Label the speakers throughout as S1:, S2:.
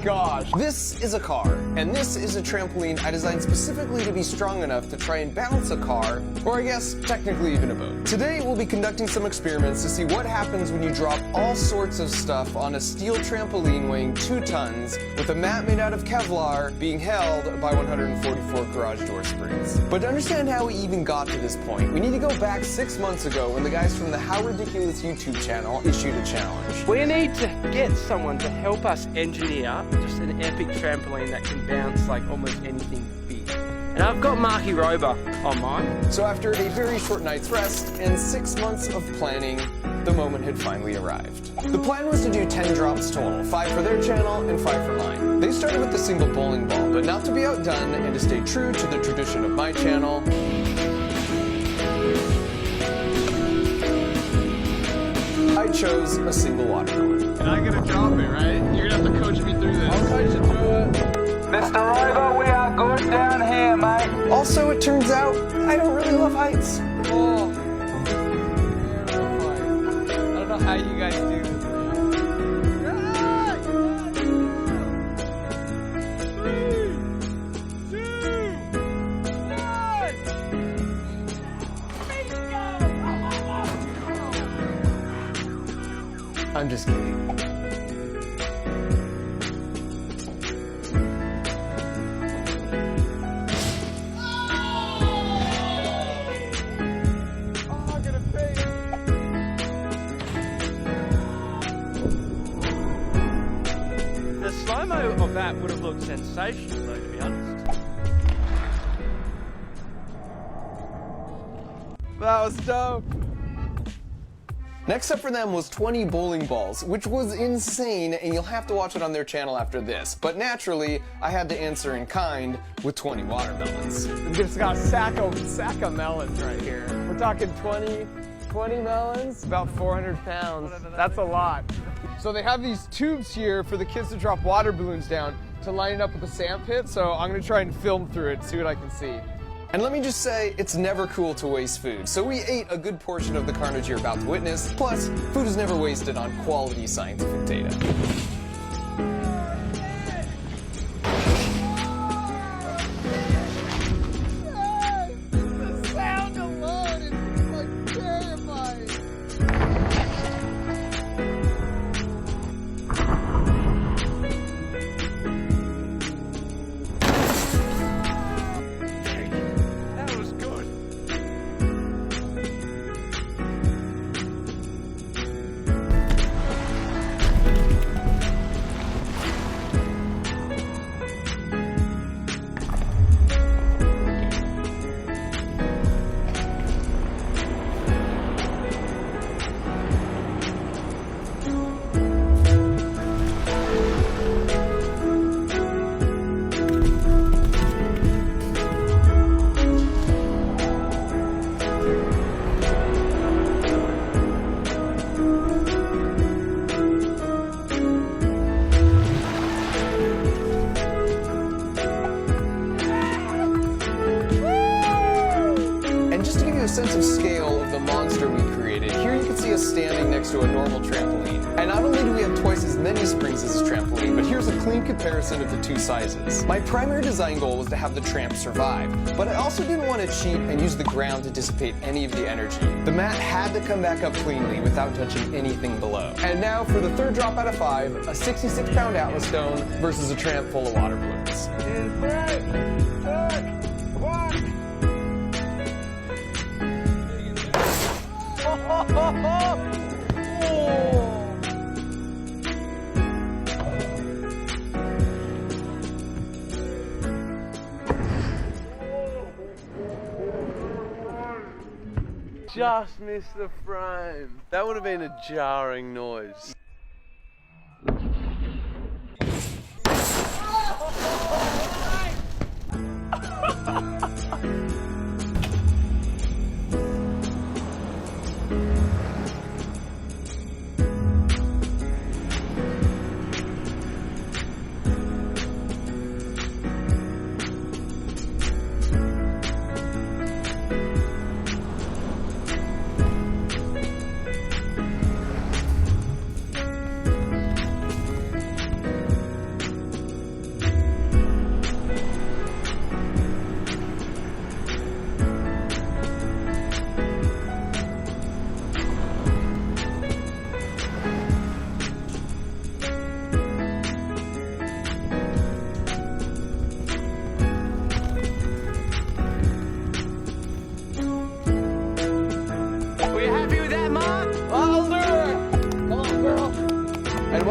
S1: gosh.
S2: This is a car, and this is a trampoline I designed specifically to be strong enough to try and balance a car, or I guess technically even a boat. Today we'll be conducting some experiments to see what happens when you drop all sorts of stuff on a steel trampoline weighing 2 tons with a mat made out of Kevlar being held by 144 garage door springs. But to understand how we even got to this point, we need to go back 6 months ago when the guys from the How Ridiculous YouTube channel issued a challenge.
S1: We need to get someone to help us engineer just an epic trampoline that can bounce like almost anything big. And I've got Marky Rober on mine.
S2: So after a very short night's rest and 6 months of planning, the moment had finally arrived. The plan was to do 10 drops total, 5 for their channel and 5 for mine. They started with a single bowling ball, but not to be outdone and to stay true to the tradition of my channel, I chose a single watermelon.
S3: And I'm gonna drop it, right? You're gonna have to coach me through this.
S1: I'll coach you through it.
S4: Mr. Rover, we are good down here, mate.
S2: Also, it turns out, I don't really love heights.
S1: Oh. I don't know how you guys do this.
S2: I'm just kidding.
S1: The slow-mo of that would have looked sensational though, to be honest. That was dope.
S2: Next up for them was 20 bowling balls, which was insane, and you'll have to watch it on their channel after this. But naturally, I had to answer in kind with 20 watermelons.
S1: We just got a sack of melons right here. We're talking 20 melons, about 400 pounds. That's a lot. So they have these tubes here for the kids to drop water balloons down to line it up with the sand pit. So I'm gonna try and film through it, see what I can see.
S2: And let me just say, it's never cool to waste food. So we ate a good portion of the carnage you're about to witness. Plus, food is never wasted on quality scientific data.
S1: The sound alone is like terrifying. That was good.
S2: Sense of scale of the monster we created, here you can see us standing next to a normal trampoline. And not only do we have twice as many springs as a trampoline, but here's a clean comparison of the two sizes. My primary design goal was to have the tramp survive, but I also didn't want to cheat and use the ground to dissipate any of the energy. The mat had to come back up cleanly without touching anything below. And now for the third drop out of 5, a 66-pound Atlas stone versus a tramp full of water balloons.
S1: Just missed the frame. That would have been a jarring noise.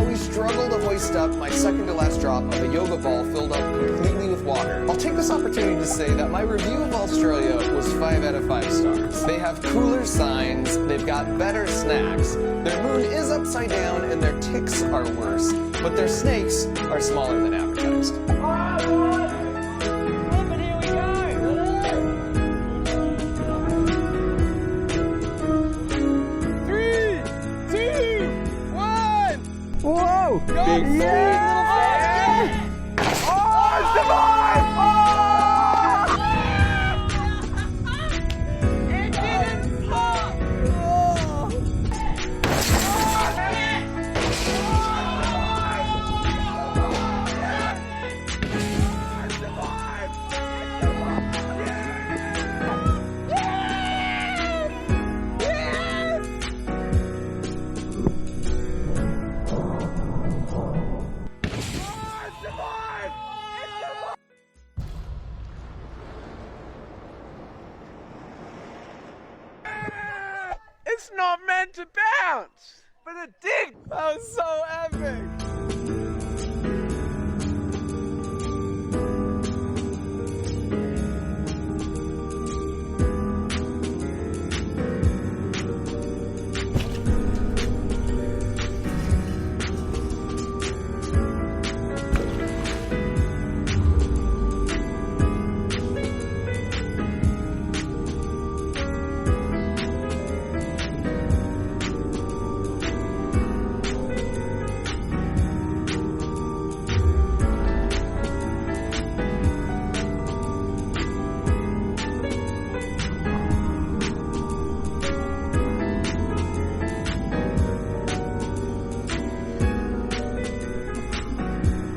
S2: while we struggle to hoist up my second to last drop of a yoga ball filled up completely with water, I'll take this opportunity to say that my review of Australia was 5 out of 5 stars. They have cooler signs, they've got better snacks, their moon is upside down and their ticks are worse, but their snakes are smaller than advertised.
S1: Whoa! Go! Big
S2: Yeah!
S1: Oh, it's survived! Oh! It didn't stop!
S4: It's not meant to bounce, but it did.
S1: That was so epic!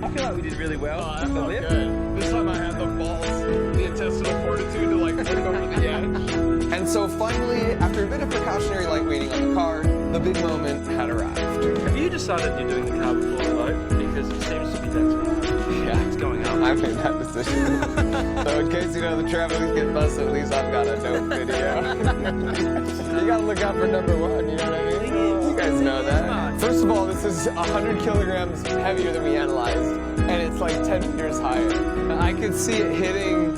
S4: I feel like we did really well.
S3: Oh, that felt good. This time I had the balls, the intestinal fortitude to like look over the edge.
S2: And so finally, after a bit of precautionary light waiting on the car, the big moment had arrived.
S5: Have you decided you're doing the car before the boat? Because it seems to be that's it's going up.
S2: I made that decision. So in case you know the trampoline's getting busted, at least I've got a dope video. You gotta look out for number one, you know what I mean? You guys know that. First of all, this is 100 kilograms heavier than we analyzed, and it's like 10 meters higher. I could see it hitting,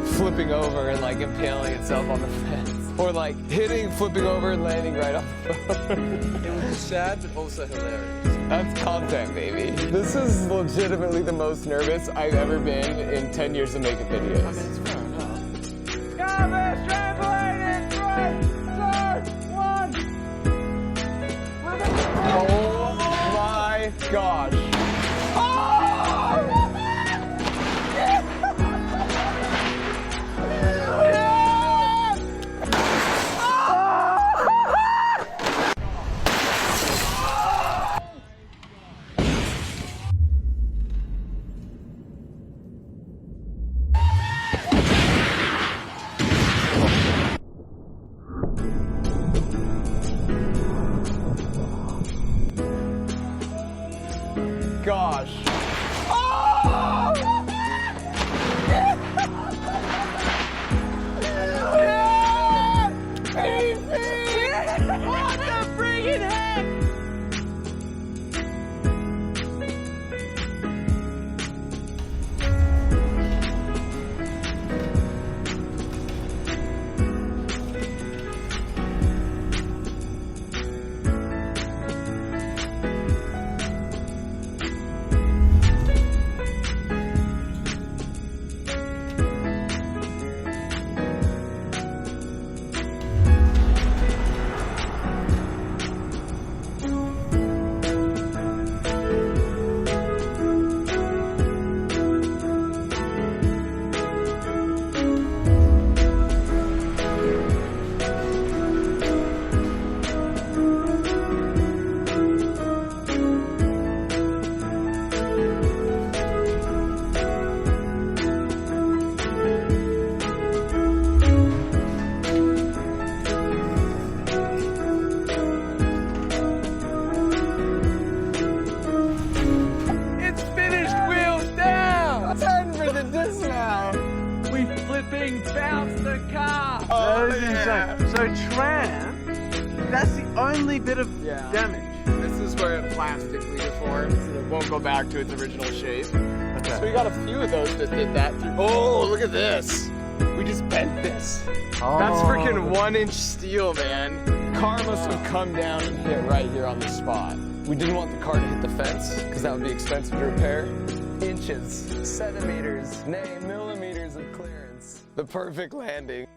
S2: flipping over, and like impaling itself on the fence. Or like hitting, flipping over, and landing right on the boat.
S5: It was sad, but also hilarious.
S2: That's content, baby. This is legitimately the most nervous I've ever been in 10 years of making videos.
S1: I mean, it's fair enough.
S4: Come on, trampoline in 3, 2, 1.
S1: Oh my gosh. Gosh.
S4: What the friggin' heck?
S1: Bounce the car!
S5: That is insane. So tram, that's the only bit of
S1: Yeah.
S5: damage.
S1: This is where it plastically deforms and it won't go back to its original shape. Okay. So we got a few of those that did that. Oh, look at this. We just bent this.
S2: Oh.
S1: That's freaking 1-inch steel, man. The car must have come down and hit right here on the spot.
S2: We didn't want the car to hit the fence because that would be expensive to repair.
S1: Inches, centimeters,
S2: Nay, millimeters of clearance. The perfect landing.